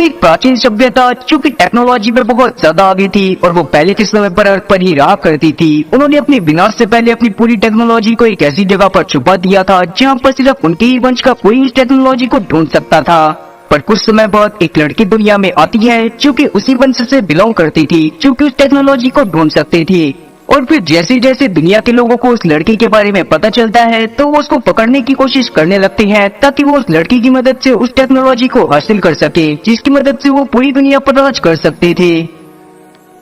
एक प्राचीन सभ्यता जो कि टेक्नोलॉजी में बहुत ज्यादा आगे थी और वो पहले के समय पर अर्थ पर ही रहा करती थी। उन्होंने अपने विनाश से पहले अपनी पूरी टेक्नोलॉजी को एक ऐसी जगह पर छुपा दिया था जहाँ पर सिर्फ उनके ही वंश का कोई इस टेक्नोलॉजी को ढूंढ सकता था। पर कुछ समय बाद एक लड़की दुनिया में आती है जो कि उसी वंश से बिलोंग करती थी, जो कि उस टेक्नोलॉजी को ढूंढ सकती थी। और फिर जैसे जैसे दुनिया के लोगों को उस लड़की के बारे में पता चलता है तो वो उसको पकड़ने की कोशिश करने लगते हैं ताकि वो उस लड़की की मदद से उस टेक्नोलॉजी को हासिल कर सके जिसकी मदद से वो पूरी दुनिया पर राज कर सकते थे।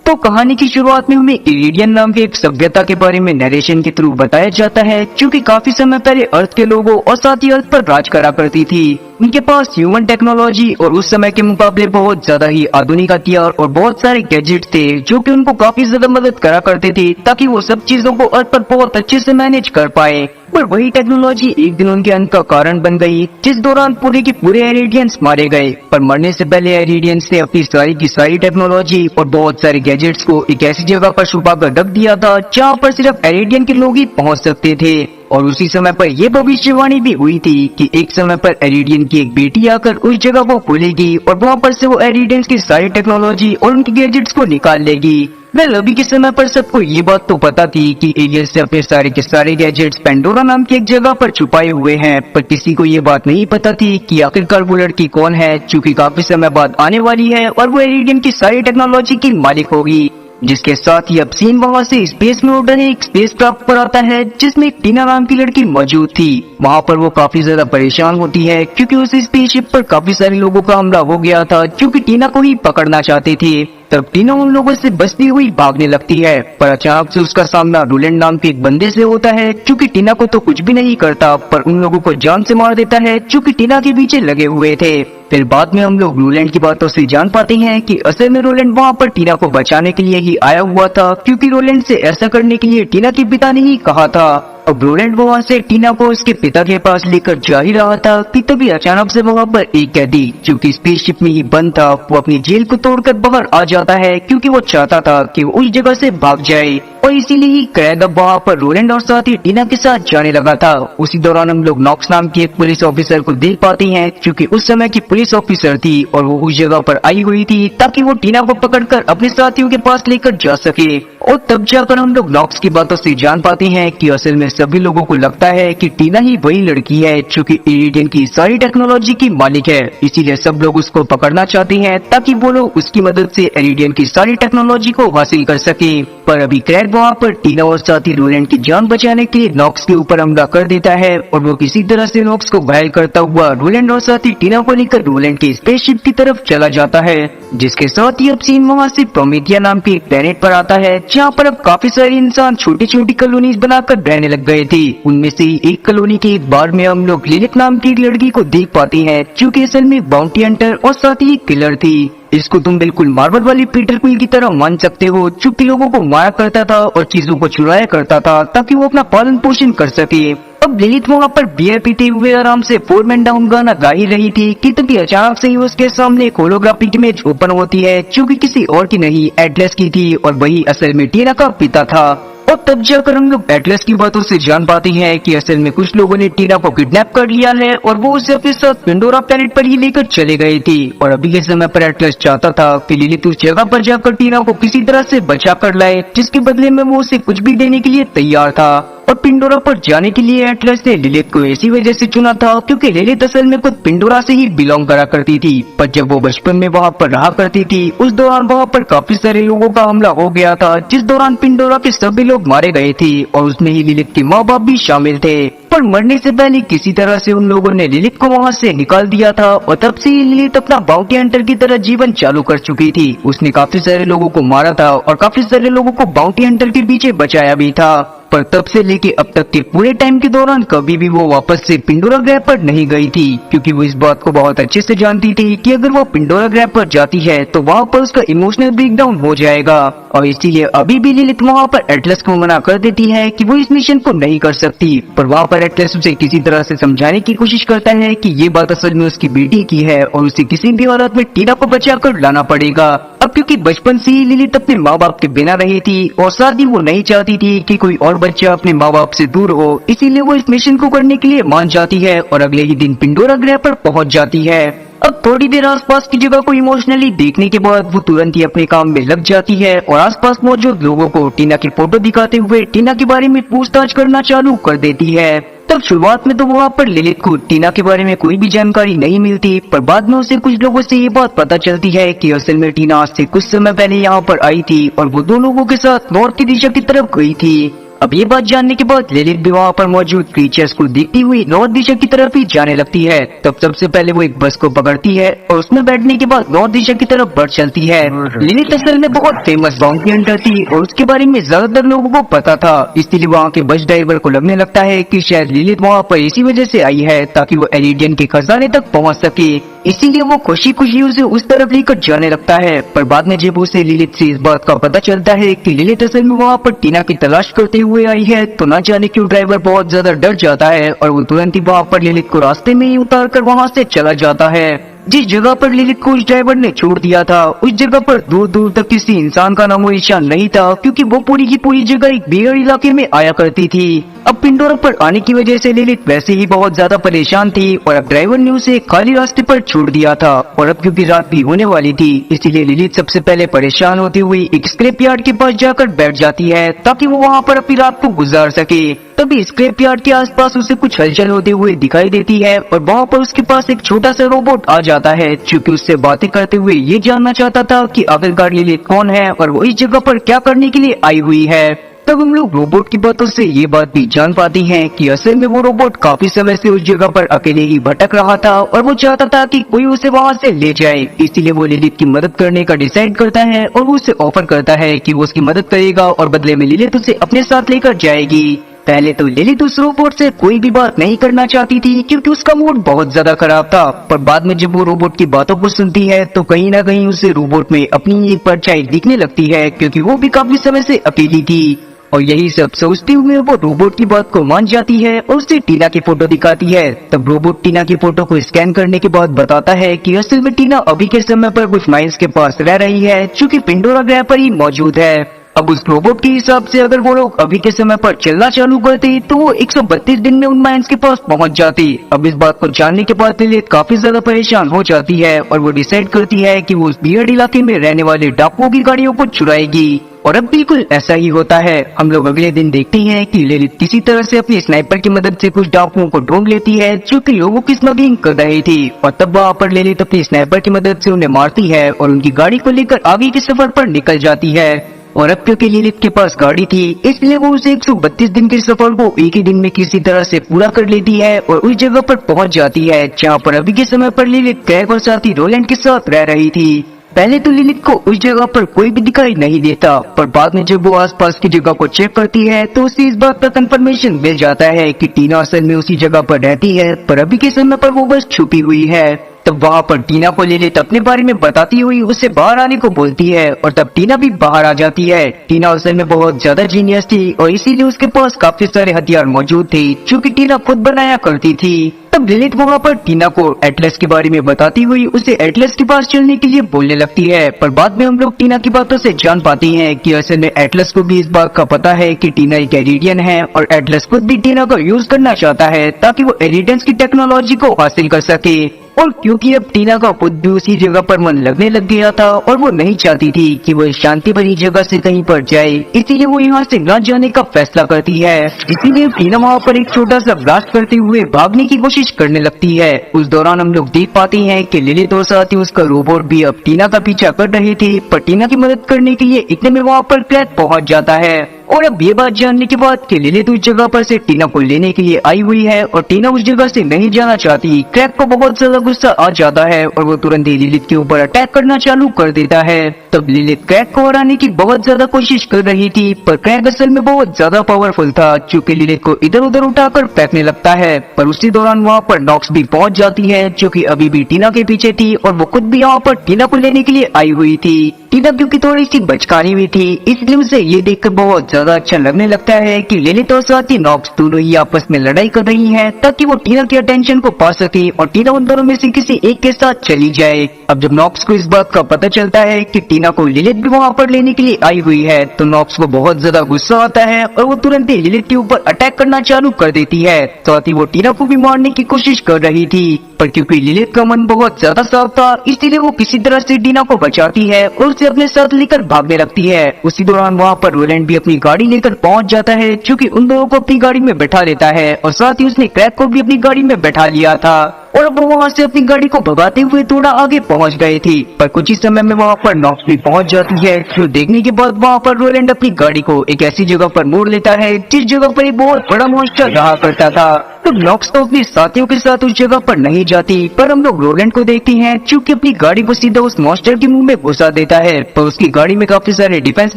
तो कहानी की शुरुआत में हमें इरिडियन नाम की एक सभ्यता के बारे में नरेशन के थ्रू बताया जाता है जो कि काफी समय पहले अर्थ के लोगों और साथ ही अर्थ पर राज करा करती थी। उनके पास ह्यूमन टेक्नोलॉजी और उस समय के मुकाबले बहुत ज्यादा ही आधुनिक हथियार और बहुत सारे गैजेट थे जो कि उनको काफी ज्यादा मदद करा करते थे ताकि वो सब चीजों को अर्थ पर बहुत अच्छे से मैनेज कर पाए। पर वही टेक्नोलॉजी एक दिन उनके अंत का कारण बन गई, जिस दौरान पूरे के पूरे एरिडियंस मारे गए। पर मरने से पहले एरिडियंस ने अपनी सारी की सारी टेक्नोलॉजी और बहुत सारे गैजेट्स को एक ऐसी जगह पर छुपा कर रख दिया था जहाँ पर सिर्फ एरिडियन के लोग ही पहुँच सकते थे। और उसी समय पर यह भविष्यवाणी भी हुई थी कि एक समय पर एरिडियन की एक बेटी आकर उस जगह को खोलेगी और वहाँ पर से वो एरिडियंस की सारी टेक्नोलॉजी और उनके गैजेट्स को निकाल लेगी। वेल, अभी के समय पर सबको ये बात तो पता थी कि एलियंस ने अपने सारे के सारे गैजेट्स पेंडोरा नाम की एक जगह पर छुपाए हुए हैं, पर किसी को ये बात नहीं पता थी कि आखिरकार वो लड़की कौन है जो कि काफी समय बाद आने वाली है और वो एरिडियन की सारी टेक्नोलॉजी की मालिक होगी। जिसके साथ ही अब सीन वहाँ से स्पेस में उड़ने एक स्पेस क्राफ्ट पर आता है जिसमें एक टीना नाम की लड़की मौजूद थी। वहाँ पर वो काफी ज्यादा परेशान होती है क्योंकि उस स्पेसशिप पर काफी सारे लोगों का हमला हो गया था जो कि टीना को ही पकड़ना चाहते थे। तब टीना उन लोगों से बचती हुई भागने लगती है, पर अचानक से उसका सामना रोलैंड नाम के एक बंदे से होता है जो कि टीना को तो कुछ भी नहीं करता पर उन लोगों को जान से मार देता है जो कि टीना के पीछे लगे हुए थे। फिर बाद में हम लोग रोलैंड की बातों से जान पाते हैं कि असल में रोलैंड वहाँ पर टीना को बचाने के लिए ही आया हुआ था, क्योंकि रोलैंड से ऐसा करने के लिए टीना के पिता ने ही कहा था। अब रोलैंड वहाँ से टीना को उसके पिता के पास लेकर जा ही रहा था कि तभी अचानक से वहाँ पर एक कैदी जो कि स्पेसशिप में ही बंद था वो अपनी जेल को तोड़कर बाहर आ जाता है क्योंकि वो चाहता था कि वो उस जगह से भाग जाए और इसीलिए ही कैद अब वहाँ पर रोलैंड और साथ ही टीना के साथ जाने लगा था। उसी दौरान हम लोग नॉक्स नाम की एक पुलिस ऑफिसर को देख पाते हैं जो कि उस समय की पुलिस ऑफिसर थी और वो उस जगह पर आई हुई थी ताकि वो टीना को पकड़कर अपने साथियों के पास लेकर जा सके। और तब जाकर हम लोग नॉक्स की बातों से जान पाते हैं कि असल में सभी लोगों को लगता है कि टीना ही वही लड़की है जो कि इरिडियन की सारी टेक्नोलॉजी की मालिक है, इसीलिए सब लोग उसको पकड़ना चाहते हैं ताकि वो लोग उसकी मदद से इरिडियन की सारी टेक्नोलॉजी को हासिल कर सके। पर अभी क्रैग वहाँ पर टीना और साथी रोलैंड की जान बचाने के लिए नॉक्स के ऊपर हमला कर देता है और वो किसी तरह से नॉक्स को घायल करता हुआ रोलैंड और साथी टीना को लेकर रोलैंड के स्पेसशिप की तरफ चला जाता है। जिसके साथ ही अब सीन वहाँ से प्रोमेथिया नाम के एक प्लेनेट पर आता है जहाँ पर अब काफी सारे इंसान छोटी छोटी कॉलोनीज बनाकर रहने लग गए थे। उनमें से एक कॉलोनी के एक बार में हम लोग लिलिथ नाम की एक लड़की को देख पाते हैं जो कि असल में बाउंटी हंटर और साथ ही किलर थी। इसको तुम बिल्कुल मार्वल वाली पीटर क्विल की तरह मान सकते हो जो कि लोगों को मारा करता था और चीजों को चुराया करता था ताकि वो अपना पालन पोषण कर सके। अब लिलिथ वहाँ पर बियर पीते हुए आराम से 4 मैन डाउन गाना गा ही रही थी कि तभी अचानक से ही उसके सामने एक होलोग्राफिक इमेज ओपन होती है जो कि किसी और की नहीं एटलस की थी और वही असल में टीना का पिता था। और तब जाकर हम लोग एटलस की बातों से जान पाते हैं कि असल में कुछ लोगों ने टीना को किडनैप कर लिया है और वो उसे अपने साथ पेंडोरा प्लेनेट पर ही लेकर चले गए थे। और अभी के समय पर एटलस चाहता था कि लिलिथ उस जगह पर जाकर टीना को किसी तरह से बचा कर लाए जिसके बदले में वो उसे कुछ भी देने के लिए तैयार था। और पिंडोरा पर जाने के लिए एटलस ने लिलिथ को ऐसी वजह से चुना था क्योंकि लिलिथ असल में खुद पिंडोरा से ही बिलोंग करा करती थी, पर जब वो बचपन में वहाँ पर रहा करती थी उस दौरान वहाँ पर काफी सारे लोगों का हमला हो गया था जिस दौरान पिंडोरा के सभी लोग मारे गए थे और उसमें ही लिलिथ के माँ बाप भी शामिल थे। पर मरने से पहले किसी तरह से उन लोगों ने लिलिथ को वहाँ से निकाल दिया था और तब से ही लिलिथ अपना बाउंटी हंटर की तरह जीवन चालू कर चुकी थी। उसने काफी सारे लोगों को मारा था और काफी सारे लोगों को बाउंटी हंटर के पीछे बचाया भी था। पर तब से लेके अब तक के पूरे टाइम के दौरान कभी भी वो वापस से पिंडोरा ग्रह पर नहीं गई थी क्योंकि वो इस बात को बहुत अच्छे से जानती थी कि अगर वो पिंडोरा ग्रह पर जाती है तो वहाँ पर उसका इमोशनल ब्रेकडाउन हो जाएगा और इसीलिए अभी भी लिलिथ वहाँ पर एटलस को मना कर देती है कि वो इस मिशन को नहीं कर सकती। पर वहाँ पर एटलस उसे किसी तरह से समझाने की कोशिश करता है कि ये बात असल में उसकी बेटी की है और उसे किसी भी हालत में टीना को बचा कर लाना पड़ेगा। अब क्योंकि बचपन से ही लिलिथ अपने माँ बाप के बिना रही थी और साथ ही वो नहीं चाहती थी कि कोई और बच्चा अपने माँ बाप से दूर हो, इसीलिए वो इस मिशन को करने के लिए मान जाती है और अगले ही दिन पिंडोरा ग्रह पर पहुँच जाती है। अब थोड़ी देर आसपास की जगह को इमोशनली देखने के बाद वो तुरंत ही अपने काम में लग जाती है और आसपास मौजूद लोगों को टीना की फोटो दिखाते हुए टीना के बारे में पूछताछ करना चालू कर देती है। तब शुरुआत में तो वहाँ पर ललित को टीना के बारे में कोई भी जानकारी नहीं मिलती, पर बाद में उसे कुछ लोगों से ये बात पता चलती है कि असल में टीना आज से कुछ समय पहले यहाँ पर आई थी और वो दो लोगों के साथ नॉर्थ की दिशा की तरफ गई थी। अब ये बात जानने के बाद ललित भी वहाँ पर मौजूद क्रीचर्स को देखती हुई नॉर्थ दिशा की तरफ ही जाने लगती है। तब सबसे पहले वो एक बस को पकड़ती है और उसमें बैठने के बाद नॉर्थ दिशा की तरफ बढ़ चलती है। ललित असल में बहुत फेमस बाउंटी हंटर थी और उसके बारे में ज्यादातर लोगों को पता था, इसलिए वहाँ के बस ड्राइवर को लगने लगता है कि शायद ललित वहाँ पर इसी वजह से आई है ताकि वो एलिडियन के खजाने तक पहुँच सके, इसीलिए वो खुशी खुशी उसे उस तरफ लेकर जाने लगता है। पर बाद में जब उसे ललित से इस बात का पता चलता है कि ललित असल में वहाँ पर टीना की तलाश करते हुए आई है, तो न जाने क्यों ड्राइवर बहुत ज्यादा डर जाता है और वो तुरंत ही वहाँ पर ललित को रास्ते में ही उतार कर वहाँ से चला जाता है। जिस जगह पर ललित को उस ड्राइवर ने छोड़ दिया था उस जगह पर दूर दूर तक किसी इंसान का नामो निशान नहीं था, क्योंकि वो पूरी की पूरी जगह एक बियर इलाके में आया करती थी। अब पिंडोरा पर आने की वजह से ललित वैसे ही बहुत ज्यादा परेशान थी और अब ड्राइवर ने उसे खाली रास्ते पर छोड़ दिया था और अब क्योंकि रात भी होने वाली थी, इसीलिए ललित सबसे पहले परेशान होती हुई एक स्क्रैप यार्ड के पास जाकर बैठ जाती है ताकि वो वहाँ पर अपनी रात को गुजार सके। तभी स्क्रैप यार्ड के आसपास उसे कुछ हलचल होते हुए दिखाई देती है और वहाँ पर उसके पास एक छोटा सा रोबोट आ जाता है, क्योंकि उससे बातें करते हुए ये जानना चाहता था कि आखिरकार ललित कौन है और वो इस जगह पर क्या करने के लिए आई हुई है। तब हम लोग रोबोट की बातों से ये बात भी जान पाते हैं कि असल में वो रोबोट काफी समय से उस जगह पर अकेले ही भटक रहा था और वो चाहता था कि कोई उसे वहाँ से ले जाए, इसीलिए वो ललित की मदद करने का डिसाइड करता है और वो उसे ऑफर करता है कि वो उसकी मदद करेगा और बदले में ललित उसे अपने साथ लेकर जाएगी। पहले तो ललित उस रोबोट से कोई भी बात नहीं करना चाहती थी क्योंकि उसका मूड बहुत ज्यादा खराब था, पर बाद में जब वो रोबोट की बातों को सुनती है तो कहीं ना कहीं उसे रोबोट में अपनी एक परछाई दिखने लगती है, क्योंकि वो भी काफी समय से अकेली थी। और यही सब सोचते हुए वो रोबोट की बात को मान जाती है और उसे टीना की फोटो दिखाती है। तब रोबोट टीना की फोटो को स्कैन करने के बाद बताता है कि असल में टीना अभी के समय पर कुछ माइल्स के पास रह रही है, जो कि पिंडोरा ग्रह पर ही मौजूद है। अब उस रोबोट के हिसाब से अगर वो लोग अभी के समय पर चलना चालू करते तो वो 132 दिन में उन माइंस के पास पहुंच जाती। अब इस बात को जानने के बाद ललित काफी ज्यादा परेशान हो जाती है और वो डिसाइड करती है कि वो उस बियर्ड इलाके में रहने वाले डाकुओं की गाड़ियों को चुराएगी। और अब बिल्कुल ऐसा ही होता है। हम लोग अगले दिन देखते हैं कि ललित किसी तरह से अपनी स्नाइपर की मदद से कुछ डाकुओं को ढूंढ लेती है जो कि लोगों की स्मगलिंग कर रही थी, और तब वहाँ पर ललित अपनी स्नाइपर की मदद से उन्हें मारती है और उनकी गाड़ी को लेकर आगे के सफर पर निकल जाती है। और अब क्योंकि ललित के पास गाड़ी थी इसलिए वो उसे 132 दिन के सफर को एक ही दिन में किसी तरह से पूरा कर लेती है और उस जगह पर पहुंच जाती है जहाँ पर अभी के समय पर ललित क्रैग और साथी रोलैंड के साथ रह रही थी। पहले तो ललित को उस जगह पर कोई भी दिखाई नहीं देता, पर बाद में जब वो आसपास की जगह को चेक करती है तो उसे इस बात का कंफर्मेशन मिल जाता है कि टीना असल में उसी जगह पर रहती है, पर अभी के समय पर वो बस छुपी हुई है। तब वहाँ पर टीना को ललित अपने बारे में बताती हुई उसे बाहर आने को बोलती है और तब टीना भी बाहर आ जाती है। टीना असल में बहुत ज्यादा जीनियस थी और इसीलिए उसके पास काफी सारे हथियार मौजूद थे जो कि टीना खुद बनाया करती थी। तब ललित वहाँ पर टीना को एटलस के बारे में बताती हुई उसे एटलस के पास चलने के लिए बोलने लगती है, पर बाद में हम लोग टीना की बातों से जान पाते हैं कि असल में एटलस को भी इस बात का पता है कि टीना एक एरिडियन है और एटलस खुद भी टीना का यूज करना चाहता है ताकि वो एरिडियंस की टेक्नोलॉजी को हासिल कर सके। और क्योंकि अब टीना का खुद भी उसी जगह पर मन लगने लग गया था और वो नहीं चाहती थी कि वो शांति भरी जगह से कहीं पर जाए, इसीलिए वो यहाँ से न जाने का फैसला करती है। इसीलिए टीना वहाँ पर एक छोटा सा ब्लास्ट करते हुए भागने की कोशिश करने लगती है। उस दौरान हम लोग देख पाते हैं कि ललित और साथ ही उसका रोबोट भी अब टीना का पीछा कर रहे थे, पर टीना की मदद करने के लिए इतने में वहाँ पर क्रैग पहुँच जाता है। और अब ये बात जानने के बाद कि ललित उस जगह पर से टीना को लेने के लिए आई हुई है और टीना उस जगह से नहीं जाना चाहती, क्रैग को बहुत ज्यादा गुस्सा आ जाता है और वो तुरंत ही ललित के ऊपर अटैक करना चालू कर देता है। तब ललित क्रैग को हराने की बहुत ज्यादा कोशिश कर रही थी, पर क्रैग असल में बहुत ज्यादा पावरफुल था क्योंकि ललित को इधर उधर उठाकर फेंकने लगता है। पर उसी दौरान वहाँ पर नॉक्स भी पहुँच जाती है जो कि अभी भी टीना के पीछे थी और वो खुद भी यहाँ पर टीना को लेने के लिए आई हुई थी। टीना क्योंकि थोड़ी सी बचकानी हुई थी इसलिए उसे ये देखकर बहुत ज्यादा अच्छा लगने लगता है कि लिलित और साथ ही नॉक्स दोनों ही आपस में लड़ाई कर रही हैं ताकि वो टीना की अटेंशन को पा सके और टीना उन दोनों में से किसी एक के साथ चली जाए। अब जब नॉक्स को इस बात का पता चलता है कि टीना को लिलित भी वहाँ पर लेने के लिए आई हुई है तो नॉक्स को बहुत ज्यादा गुस्सा आता है और वो तुरंत ही लिलित के ऊपर अटैक करना चालू कर देती है। साथ ही वो टीना को भी मारने की कोशिश कर रही थी, पर क्योंकि लिलित का मन बहुत ज्यादा साफ था इसलिए वो किसी तरह से टीना को बचाती है और उसे अपने साथ लेकर भागने लगती है। उसी दौरान वहाँ पर रोलैंड भी अपनी गाड़ी लेकर पहुँच जाता है, क्योंकि उन दोनों को अपनी गाड़ी में बैठा लेता है और साथ ही उसने क्रैक को भी अपनी गाड़ी में बैठा लिया था और अब वो वहाँ से अपनी गाड़ी को भगाते हुए थोड़ा आगे पहुँच गए थे। पर कुछ ही समय में वहाँ पर नॉक्स भी पहुँच जाती है, जो देखने के बाद वहाँ पर रोलैंड अपनी गाड़ी को एक ऐसी जगह पर मोड़ लेता है जिस जगह पर एक बहुत बड़ा मॉन्स्टर रहा करता था। तो नॉक्स तो अपने साथियों के साथ उस जगह पर नहीं जाती, पर हम लोग रोलैंड को देखते हैं चूँकि अपनी गाड़ी को सीधा उस मॉन्स्टर के मुंह में घुसा देता है। पर उसकी गाड़ी में काफी सारे डिफेंस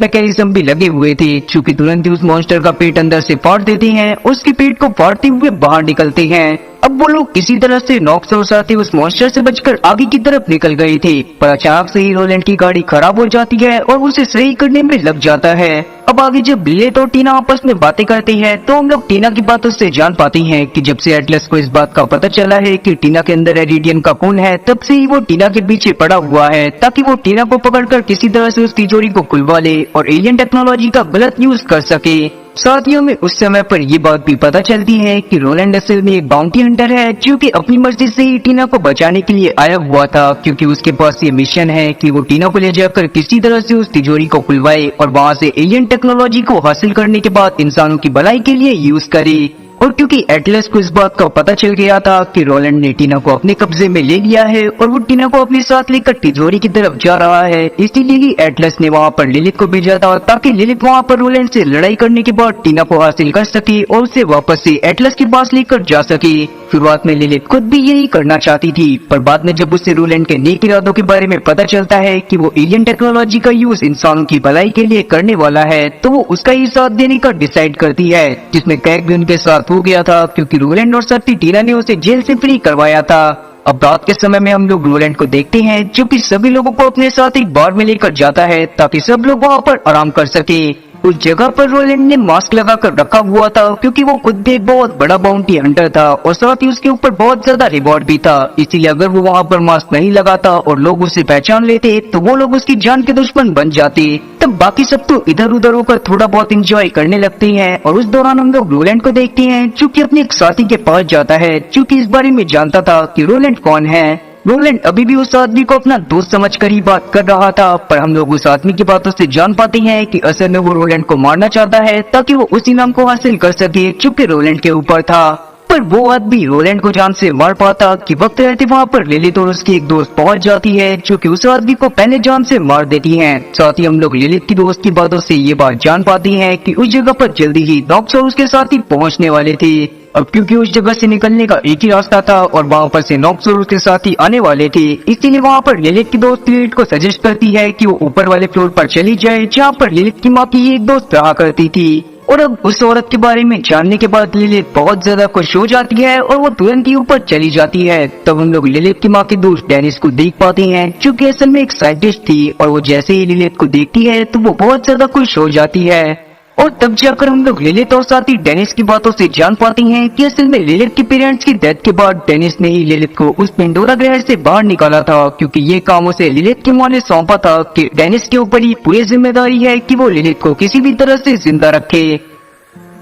मैकेनिज्म भी लगे हुए थे, चूँकि तुरंत ही उस मॉन्स्टर का पेट अंदर से फाड़ देते हैं, उसके पेट को फाड़ते हुए बाहर निकलते हैं। अब वो लोग किसी तरह से नॉक्स और साथी उस मॉन्स्टर से बचकर आगे की तरफ निकल गए थे, पर अचानक से ही रोलैंड की गाड़ी खराब हो जाती है और उसे सही करने में लग जाता है। अब आगे जब लिलित और टीना आपस में बातें करती हैं तो हम लोग टीना की बातों से जान पाती हैं कि जब से एटलस को इस बात का पता चला है कि टीना के अंदर एरिडियन का खून है, तब से ही वो टीना के पीछे पड़ा हुआ है ताकि वो टीना को पकड़कर किसी तरह से उस तिजोरी को खुलवा ले और एलियन टेक्नोलॉजी का गलत यूज कर सके। साथियों में उस समय पर ये बात भी पता चलती है कि रोलैंड असल में एक बाउंटी हंटर है, जो कि अपनी मर्जी से ही टीना को बचाने के लिए आया हुआ था, क्योंकि उसके पास ये मिशन है कि वो टीना को ले जाकर किसी तरह से उस तिजोरी को खुलवाए और वहाँ से एलियन टेक्नोलॉजी को हासिल करने के बाद इंसानों की भलाई के लिए यूज करे। और क्योंकि एटलस को इस बात का पता चल गया था कि रोलैंड ने टीना को अपने कब्जे में ले लिया है और वो टीना को अपने साथ लेकर तिजोरी की तरफ जा रहा है, इसीलिए ही एटलस ने वहाँ पर लिलित को भेजा था ताकि लिलित वहाँ पर रोलैंड से लड़ाई करने के बाद टीना को हासिल कर सके और उसे वापस से एटलस के पास लेकर जा सके। शुरुआत में लिलित खुद भी यही करना चाहती थी, पर बाद में जब उसे रोलैंड के नेक इरादों के बारे में पता चलता है कि वो एलियन टेक्नोलॉजी का यूज इंसानों की भलाई के लिए करने वाला है, तो वो उसका ही साथ देने का डिसाइड करती है, जिसमें क्रैक भी उनके साथ हो गया था, क्योंकि रोलैंड और साथी टीना ने उसे जेल से फ्री करवाया था। अब रात के समय में हम लोग रोलैंड को देखते हैं, जो कि सभी लोगों को अपने साथ एक बार में लेकर जाता है ताकि सब लोग वहाँ पर आराम कर सके। उस जगह पर रोलैंड ने मास्क लगा कर रखा हुआ था, क्योंकि वो खुद भी एक बहुत बड़ा बाउंटी हंटर था और साथ ही उसके ऊपर बहुत ज्यादा रिवॉर्ड भी था, इसीलिए अगर वो वहाँ पर मास्क नहीं लगाता और लोग उसे पहचान लेते तो वो लोग उसकी जान के दुश्मन बन जाते। तब बाकी सब तो इधर उधर होकर थोड़ा बहुत एंजॉय करने लगते हैं और उस दौरान हम लोग रोलैंड को देखते हैं, जो कि अपने एक साथी के पास जाता है, जो कि इस बारे में जानता था कि रोलैंड कौन है। रोलैंड अभी भी उस आदमी को अपना दोस्त समझकर ही बात कर रहा था, पर हम लोग उस आदमी की बातों से जान पाते हैं कि असल में वो रोलैंड को मारना चाहता है ताकि वो उस इनाम को हासिल कर सके जो कि रोलैंड के ऊपर था। पर वो आदमी रोलैंड को जान से मार पाता कि वक्त रहते वहाँ पर लिलित और उसकी एक दोस्त पहुँच जाती है, जो कि उस आदमी को पहले जान से मार देती है। साथ ही हम लोग लिलित की दोस्त की बातों से ये बात जान पाती हैं कि उस जगह पर जल्दी ही नॉक्स और उसके साथी पहुँचने वाले थे। अब क्योंकि उस जगह से निकलने का एक ही रास्ता था और वहाँ पर से नॉक्स और उसके साथी आने वाले थे, इसीलिए वहाँ पर लिलित की दोस्त लिलित को सजेस्ट करती है कि वो ऊपर वाले फ्लोर पर चली जाए, जहाँ पर लिलित की माँ की एक दोस्त रहा करती थी। और अब उस औरत के बारे में जानने के बाद लिलित बहुत ज्यादा खुश हो जाती है और वो तुरंत ही ऊपर चली जाती है। तब हम लोग लिलित की माँ के दोस्त डेनिस को देख पाते हैं, जो कि असल में एक साइंटिस्ट थी, और वो जैसे ही लिलित को देखती है तो वो बहुत ज्यादा खुश हो जाती है। और तब जाकर हम लोग लिलित और साथी डेनिस की बातों से जान पाते हैं कि असल में लिलित के पेरेंट्स की डेथ के बाद डेनिस ने ही लिलित को उस पेंडोरा ग्रह से बाहर निकाला था, क्योंकि ये काम उसे लिलित की माँ ने सौंपा था कि डेनिस के ऊपर ही पूरी जिम्मेदारी है कि वो लिलित को किसी भी तरह से जिंदा रखे।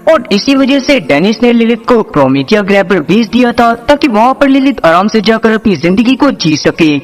और इसी वजह से डेनिस ने लिलित को प्रोमेथिया ग्रह पर भेज दिया था ताकि वहाँ पर लिलित आराम से जाकर अपनी जिंदगी को जी सके।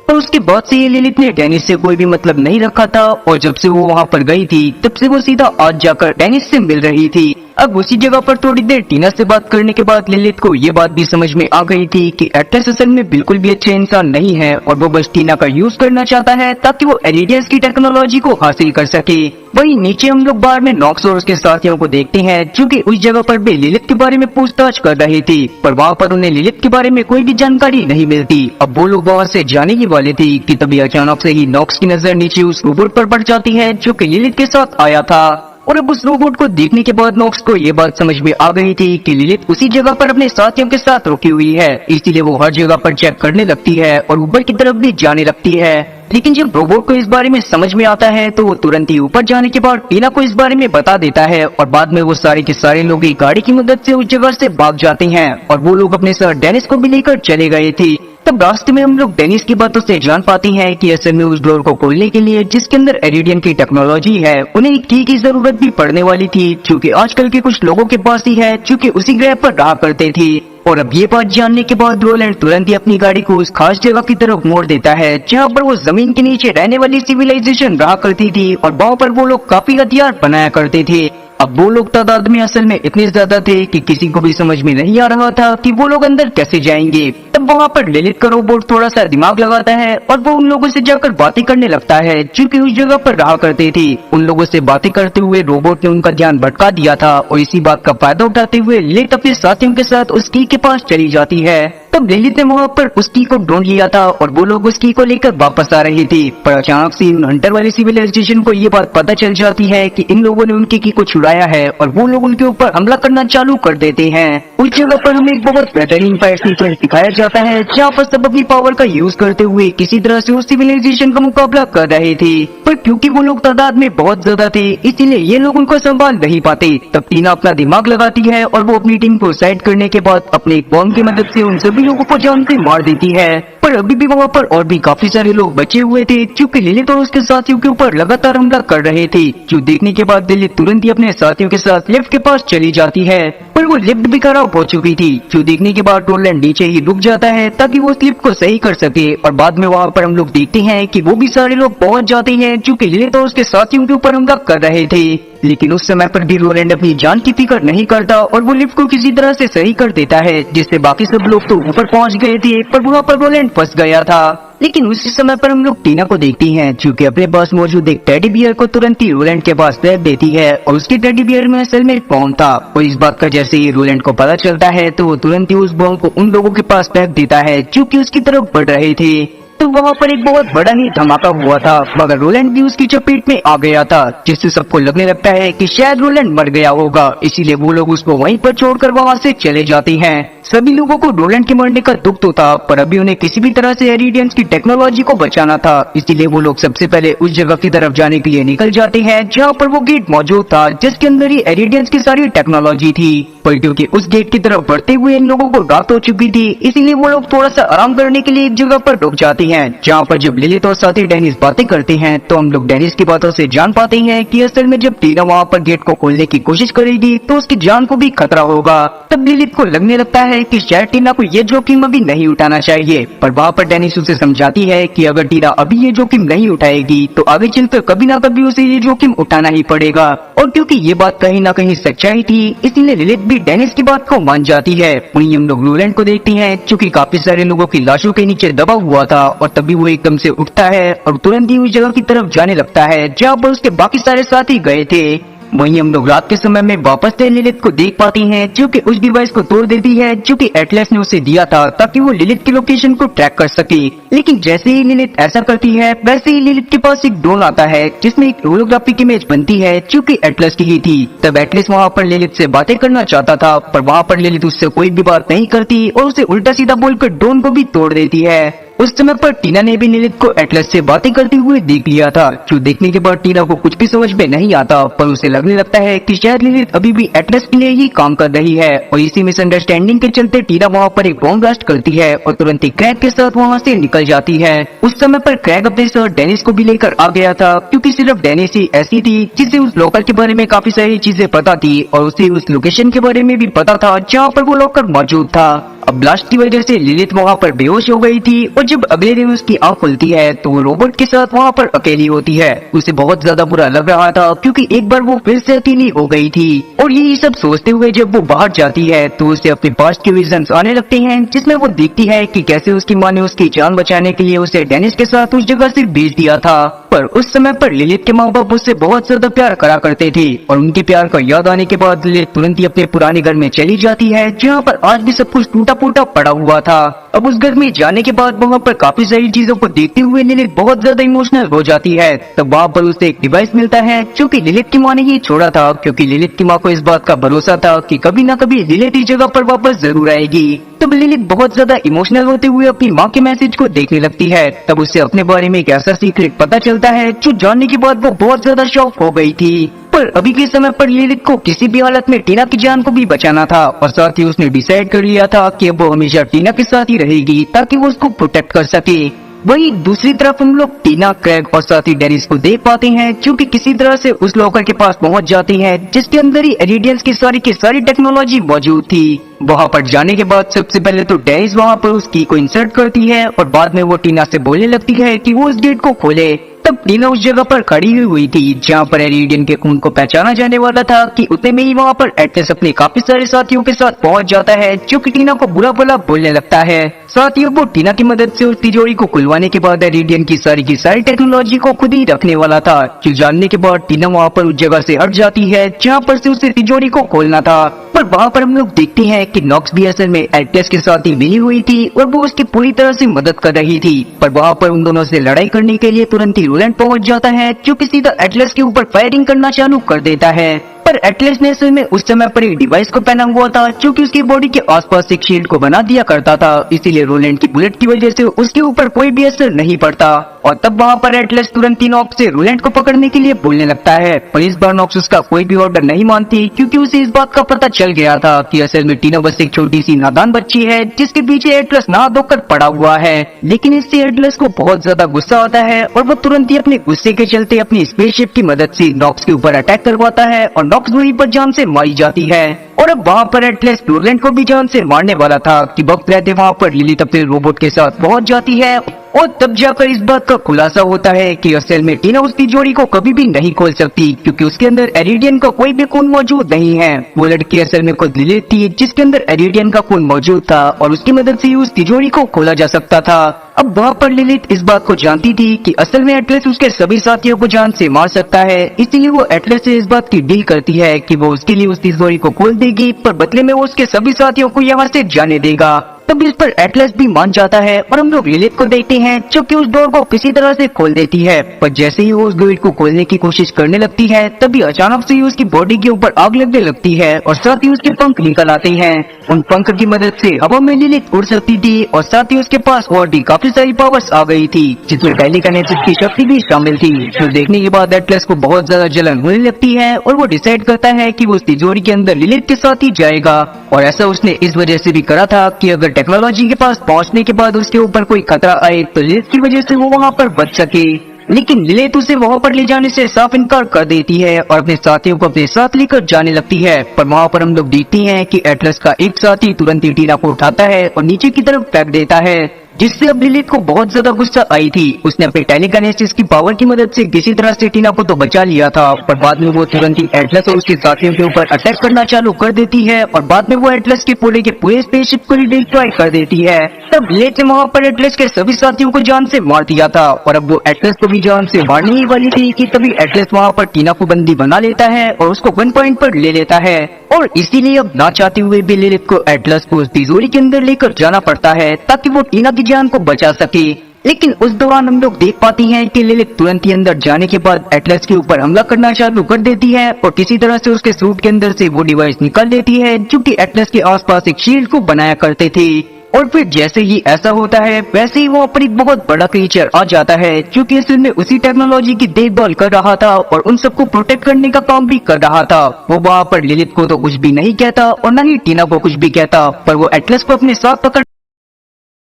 और उसके बाद से ये लिलित ने डेनिस से कोई भी मतलब नहीं रखा था, और जब से वो वहाँ पर गई थी तब से वो सीधा आज जाकर डेनिस से मिल रही थी। अब उसी जगह पर थोड़ी देर टीना से बात करने के बाद लिलित को ये बात भी समझ में आ गई थी कि एटलस असल में बिल्कुल भी अच्छे इंसान नहीं है और वो बस टीना का यूज करना चाहता है ताकि वो एरिडियंस की टेक्नोलॉजी को हासिल कर सके। वहीं नीचे हम लोग बाहर में नॉक्स और उसके साथियों को देखते हैं, जो कि उस जगह पर भी लिलित के बारे में पूछताछ कर रहे थे, पर वहाँ पर उन्हें लिलित के बारे में कोई भी जानकारी नहीं मिलती। अब वो लोग वहाँ से जाने ही वाले थे कि तभी अचानक से ही नॉक्स की नजर नीचे उस रोबोट पर पड़ जाती है, जो कि लिलित के साथ आया था। और अब उस रोबोट को देखने के बाद नॉक्स को ये बात समझ में आ गई थी कि लिलित उसी जगह पर अपने साथियों के साथ रुकी हुई है, इसीलिए वो हर जगह पर चेक करने लगती है और ऊपर की तरफ भी जाने लगती है। लेकिन जब रोबोट को इस बारे में समझ में आता है तो वो तुरंत ही ऊपर जाने के बाद टीना को इस बारे में बता देता है और बाद में वो सारे के सारे लोग एक गाड़ी की मदद से उस जगह से भाग जाते हैं और वो लोग अपने साथ डेनिस को भी लेकर चले गए थे। तब रास्ते में हम लोग डेनिस की बातों से जान पाते हैं कि असल में उस डोर को खोलने के लिए जिसके अंदर एरिडियन की टेक्नोलॉजी है उन्हें एक की जरूरत भी पड़ने वाली थी, क्योंकि आजकल के कुछ लोगों के पास ही है जो कि उसी ग्रह पर रहा करते थे। और अब ये बात जानने के बाद रोलैंड तुरंत ही अपनी गाड़ी को उस खास जगह की तरफ मोड़ देता है जहाँ पर वो जमीन के नीचे रहने वाली सिविलाइजेशन रहा करती थी और वहाँ पर वो लोग काफी हथियार बनाया करते थे। अब वो लोग तादाद में असल में इतने ज्यादा थे कि किसी को भी समझ में नहीं आ रहा था कि वो लोग अंदर कैसे जाएंगे। तब वहाँ पर लिलिथ का रोबोट थोड़ा सा दिमाग लगाता है और वो उन लोगों से जाकर बातें करने लगता है जो कि उस जगह पर रहा करते थे। उन लोगों से बातें करते हुए रोबोट ने उनका ध्यान भटका दिया था और इसी बात का फायदा उठाते हुए लिलिथ अपने साथियों के साथ उस की के पास चली जाती है। तब लिलिथ ने वहाँ पर उस की को ढूंढ लिया था और वो लोग उस की को लेकर वापस आ रहे थे, पर अचानक से उन हंटर वाली सिविलाइजेशन को ये बात पता चल जाती है कि इन लोगों ने उनकी की को छुड़ाया है और वो लोग उनके ऊपर हमला करना चालू कर देते हैं। उस जगह पर हमें एक बहुत बेहतरीन फाइट सीक्वेंस दिखाया जाता है जहाँ पर सब अपनी पावर का यूज करते हुए किसी तरह से उस सिविलाइजेशन का मुकाबला कर रहे थे, पर क्योंकि वो लोग तादाद में बहुत ज्यादा थे इसीलिए ये लोग उनको संभाल नहीं पाते। तब टीना अपना दिमाग लगाती है और वो अपनी टीम को साइड करने के बाद अपने एक बॉम्ब की मदद से उन सभी लोगों को जान से मार देती है। पर अभी भी वहाँ पर और भी काफी सारे लोग बचे हुए थे क्योंकि लिलिथ और उसके साथियों के ऊपर लगातार हमला कर रहे थे, जो देखने के बाद लिलिथ तुरंत ही अपने साथियों के साथ लिफ्ट के पास चली जाती है, पर वो लिफ्ट भी खराब हो चुकी थी, जो देखने के बाद रोलैंड नीचे ही रुक जाता है ताकि वो उस लिफ्ट को सही कर सके। और बाद में वहाँ पर हम लोग देखते हैं कि वो भी सारे लोग पहुँच जाते हैं जो कि लिलिथ और उसके साथियों के ऊपर हमला कर रहे थे। लेकिन उस समय पर भी रोलैंड अपनी जान की फिक्र नहीं करता और वो लिफ्ट को किसी तरह से सही कर देता है, जिससे बाकी सब लोग तो ऊपर पहुंच गए थे पर वहाँ पर रोलैंड फंस गया था। लेकिन उसी समय पर हम लोग टीना को देखती हैं जो कि अपने पास मौजूद एक टेडी बियर को तुरंत ही रोलैंड के पास फेंक देती है और उसके टेडी बियर में असल में एक बॉम्ब था। और इस बात का जैसे ही रोलैंड को पता चलता है तो वो तुरंत ही उस बॉम्ब को उन लोगों के पास फेंक देता है जो कि उसकी तरफ बढ़ रहे थे। तो वहाँ पर एक बहुत बड़ा ही धमाका हुआ था, मगर रोलैंड भी उसकी चपेट में आ गया था, जिससे सबको लगने लगता है कि शायद रोलैंड मर गया होगा। इसीलिए वो लोग उसको वहीं पर छोड़कर वहाँ से चले जाते हैं। सभी लोगों को रोलैंड के मरने का दुख तो था, पर अभी उन्हें किसी भी तरह से एरिडियंस की टेक्नोलॉजी को बचाना था, इसीलिए वो लोग सबसे पहले उस जगह की तरफ जाने के लिए निकल जाते हैं जहाँ पर वो गेट मौजूद था जिसके अंदर ही एरिडियंस की सारी टेक्नोलॉजी थी। पर क्योंकि उस गेट की तरफ बढ़ते हुए इन लोगों को रात हो चुकी थी, इसीलिए वो लोग थोड़ा सा आराम करने के लिए एक जगह पर रुक जाते हैं, जहाँ पर जब लिलिथ और साथी डेनिस बातें करते हैं तो हम लोग डेनिस की बातों से जान पाते हैं कि असल में जब टीना वहाँ पर गेट को खोलने की कोशिश करेगी तो उसकी जान को भी खतरा होगा। तब लिलिथ को लगने लगता है कि शायद टीना को ये जोखिम अभी नहीं उठाना चाहिए, पर वहाँ पर डेनिस उसे समझाती है कि अगर टीना अभी ये जोखिम नहीं उठाएगी तो आगे चलकर कभी ना कभी उसे ये जोखिम उठाना ही पड़ेगा। और क्योंकि ये बात कहीं ना कहीं सच्चाई थी, इसलिए लिलिथ भी डेनिस की बात को मान जाती है। वहीं हम लोग रोलैंड को देखते हैं जो कि काफी सारे लोगों की लाशों के नीचे दबा हुआ था और तभी वो एकदम से उठता है और तुरंत ही उस जगह की तरफ जाने लगता है जहाँ पर उसके बाकी सारे साथी गए थे। वहीं हम लोग रात के समय में वापस से लिलिथ को देख पाती हैं जो कि उस डिवाइस को तोड़ देती है जो कि एटलस ने उसे दिया था ताकि वो लिलिथ की लोकेशन को ट्रैक कर सके। लेकिन जैसे ही लिलिथ ऐसा करती है वैसे ही लिलिथ के पास एक ड्रोन आता है जिसमें एक होलोग्राफिक इमेज बनती है जो कि एटलस की ही थी। तब एटलस वहाँ पर लिलिथ से बातें करना चाहता था, पर वहाँ पर लिलिथ उससे कोई भी बात नहीं करती और उसे उल्टा सीधा बोलकर ड्रोन को भी तोड़ देती है। उस समय पर टीना ने भी लिलिथ को एटलस से बातें करते हुए देख लिया था, जो देखने के बाद टीना को कुछ भी समझ में नहीं आता, पर उसे लगने लगता है कि शायद लिलिथ अभी भी एटलस के लिए ही काम कर रही है। और इसी मिसअंडरस्टैंडिंग के चलते टीना वहाँ पर एक बॉम्ब ब्लास्ट करती है और तुरंत ही क्रैग के साथ वहाँ से निकल जाती है। उस समय पर क्रैग अपने साथ डेनिस को भी लेकर आ गया था, क्योंकि सिर्फ डेनिस ही ऐसी थी जिसे उस लोकर के बारे में काफी सारी चीजें पता थी और उसे उस लोकेशन के बारे में भी पता था जहाँ पर वो लोकर मौजूद था। अब ब्लास्ट की वजह से लिलिथ वहाँ पर बेहोश हो गई थी और जब अगले दिन उसकी आंख खुलती है तो वो रोबोट के साथ वहाँ पर अकेली होती है। उसे बहुत ज्यादा बुरा लग रहा था क्योंकि एक बार वो फिर से अकेली हो गई थी। और यही सब सोचते हुए जब वो बाहर जाती है तो उसे अपने पास्ट के विजन्स आने लगते हैं, जिसमें वो देखती है कि कैसे उसकी माँ ने उसकी जान बचाने के लिए उसे डेनिस के साथ उस जगह से भेज दिया था। पर उस समय पर लिलित के माँ बाप उससे बहुत ज्यादा प्यार करा करते थे और उनके प्यार का याद आने के बाद लिलित तुरंत ही अपने पुराने घर में चली जाती है, जहाँ पर आज भी सब कुछ टूटा फूटा पड़ा हुआ था। अब उस घर में जाने के बाद वहाँ पर काफी सारी चीजों को देखते हुए लिलित बहुत ज्यादा इमोशनल हो जाती है। तब वहाँ पर उसे एक डिवाइस मिलता है जो कि लिलित की माँ ने ही छोड़ा था, क्योंकि लिलित की माँ को इस बात का भरोसा था कि कभी ना कभी लिलित इस जगह पर वापस जरूर आएगी। तब लिलित बहुत ज्यादा इमोशनल होते हुए अपनी माँ के मैसेज को देखने लगती है। तब उसे अपने बारे में एक ऐसा सीक्रेट पता चलता है जो जानने के बाद वो बहुत ज्यादा शॉक हो गई थी। पर अभी के समय पर लिलित को किसी भी हालत में टीना की जान को भी बचाना था और साथ ही उसने डिसाइड कर लिया था कि अब वो हमेशा टीना के साथ ही रहेगी ताकि वो उसको प्रोटेक्ट कर सके। वहीं दूसरी तरफ हम लोग टीना, क्रेग और साथ ही डेनिस को देख पाते हैं जो कि किसी तरह से उस लॉकर के पास पहुंच जाते हैं जिसके अंदर ही इरिडियंस की सारी टेक्नोलॉजी मौजूद थी। वहां पर जाने के बाद सबसे पहले तो डेनिस वहां पर उस की को इंसर्ट करती है और बाद में वो टीना से बोलने लगती है कि वो उस गेट को खोले। तब टीना उस जगह पर खड़ी हुई थी जहाँ पर इरिडियन के खून को पहचाना जाने वाला था कि उतने में ही वहाँ पर एटलस अपने काफी सारे साथियों के साथ पहुंच जाता है जो कि टीना को बुरा भला बोलने लगता है। साथ ही वो टीना की मदद से उस तिजोरी को खुलवाने के बाद इरिडियन की सारी टेक्नोलॉजी को खुद ही रखने वाला था। जो जानने के बाद टीना वहाँ पर उस जगह से हट जाती है जहाँ पर से उसे तिजोरी को खोलना था। पर वहाँ पर हम लोग देखते हैं कि नॉक्स भी असल में एटलस के साथ ही मिली हुई थी और वो उसकी पूरी तरह से मदद कर रही थी। पर वहाँ पर उन दोनों से लड़ाई करने के लिए तुरंत ही रोलैंड पहुंच जाता है जो कि सीधा एटलस के ऊपर फायरिंग करना चालू कर देता है। पर एटलस ने असल में उस समय पर एक डिवाइस को पहना हुआ था जो कि उसकी बॉडी के आसपास एक शील्ड को बना दिया करता था, इसीलिए रोलैंड की बुलेट की वजह से उसके ऊपर कोई भी असर नहीं पड़ता। और तब वहाँ पर एटलस तुरंत ही नॉक्स से रोलैंड को पकड़ने के लिए बोलने लगता है। पर इस बार नॉक्स उसका कोई भी ऑर्डर नहीं मानती क्योंकि उसे इस बात का पता चल गया था कि असल में टीना बस एक छोटी सी नादान बच्ची है जिसके पीछे एटलस नहा धोकर पड़ा हुआ है। लेकिन इससे एटलस को बहुत ज्यादा गुस्सा आता है और वो तुरंत ही अपने गुस्से के चलते अपनी स्पेसशिप की मदद से नॉक्स के ऊपर अटैक करवाता है और नॉक्स वहीं पर जान से मारी जाती है। और अब वहाँ पर एटलस रोलैंड को भी जान से मारने वाला था कि वक्त रहते वहाँ पर लिलित अपने रोबोट के साथ पहुंच जाती है और तब जाकर इस बात का खुलासा होता है कि असल में टीना उस तिजोरी को कभी भी नहीं खोल सकती क्योंकि उसके अंदर इरिडियन का कोई भी खून मौजूद नहीं है। वो लड़की असल में खुद लिलित थी जिसके अंदर इरिडियन का खून मौजूद था और उसकी मदद से ही उस तिजोरी को खोला जा सकता था। अब वहाँ पर लिलित इस बात को जानती थी कि असल में एटलस उसके सभी साथियों को जान से मार सकता है, इसीलिए वो एटलस से इस बात की डील करती है कि वो उसके लिए उस तिजोरी को खोल देगी पर बदले में वो उसके सभी साथियों को यहाँ से जाने देगा। तब इस पर एटलस भी मान जाता है और हम लोग लिलित को देखते हैं जो कि उस डोर को किसी तरह से खोल देती है। पर जैसे ही वो उस गेट को खोलने की कोशिश करने लगती है तभी अचानक से ही उसकी बॉडी के ऊपर आग लगने लगती है और साथ ही उसके पंख निकल आते हैं। उन पंख की मदद से हवा में लिलित उड़ सकती थी और साथ ही उसके पास और भी काफी सारी पावर्स आ गई थी जिसमें टेलीकाइनेसिस की शक्ति भी शामिल थी। जो देखने के बाद एटलस को बहुत ज्यादा जलन होने लगती है और वो डिसाइड करता है कि वो उस तिजोरी के अंदर लिलित के साथ ही जाएगा। और ऐसा उसने इस वजह से भी करा था कि अगर टेक्नोलॉजी के पास पहुंचने के बाद उसके ऊपर कोई खतरा आए तो लिलित की वजह से वो वहाँ पर बच सके। लेकिन लिलित उसे वहाँ पर ले जाने से साफ इनकार कर देती है और अपने साथियों को अपने साथ लेकर जाने लगती है। पर वहाँ पर हम लोग देखते हैं कि एटलस का एक साथी तुरंत ही टीना को उठाता है और नीचे की तरफ फेंक देता है, जिससे अब लिलित को बहुत ज्यादा गुस्सा आई थी। उसने अपने टेलीकाइनेसिस की पावर की मदद से किसी तरह से टीना को तो बचा लिया था, पर बाद में वो तुरंत ही एटलस और उसके साथियों के ऊपर अटैक करना चालू कर देती है और बाद में वो एटलस के पूरे स्पेसशिप को ही डिस्ट्रॉय कर देती है। तब लिलित ने वहाँ पर एटलस के सभी साथियों को जान से मार दिया था और अब वो एटलस को भी जान से मारने ही वाली थी कि तभी एटलस वहाँ पर टीना को बंदी बना लेता है और उसको गन पॉइंट पर ले लेता है। और इसीलिए अब ना चाहते हुए भी लिलित को एटलस को उस तिजोरी के अंदर लेकर जाना पड़ता है ताकि वो टीना की जान को बचा सके। लेकिन उस दौरान हम लोग देख पाते हैं कि लिलित तुरंत ही अंदर जाने के बाद एटलस के ऊपर हमला करना चालू कर देती है और किसी तरह से उसके सूट के अंदर से वो डिवाइस निकाल लेती है जो कि एटलस के आसपास एक शील्ड को बनाया करते थे। और फिर जैसे ही ऐसा होता है वैसे ही वो पर एक बहुत बड़ा क्रीचर आ जाता है जो कि असल में उसी टेक्नोलॉजी की देखभाल कर रहा था और उन सबको प्रोटेक्ट करने का काम भी कर रहा था। वो वहाँ पर लिलित को तो कुछ भी नहीं कहता और न ही टीना को कुछ भी कहता, पर वो एटलस को अपने साथ पकड़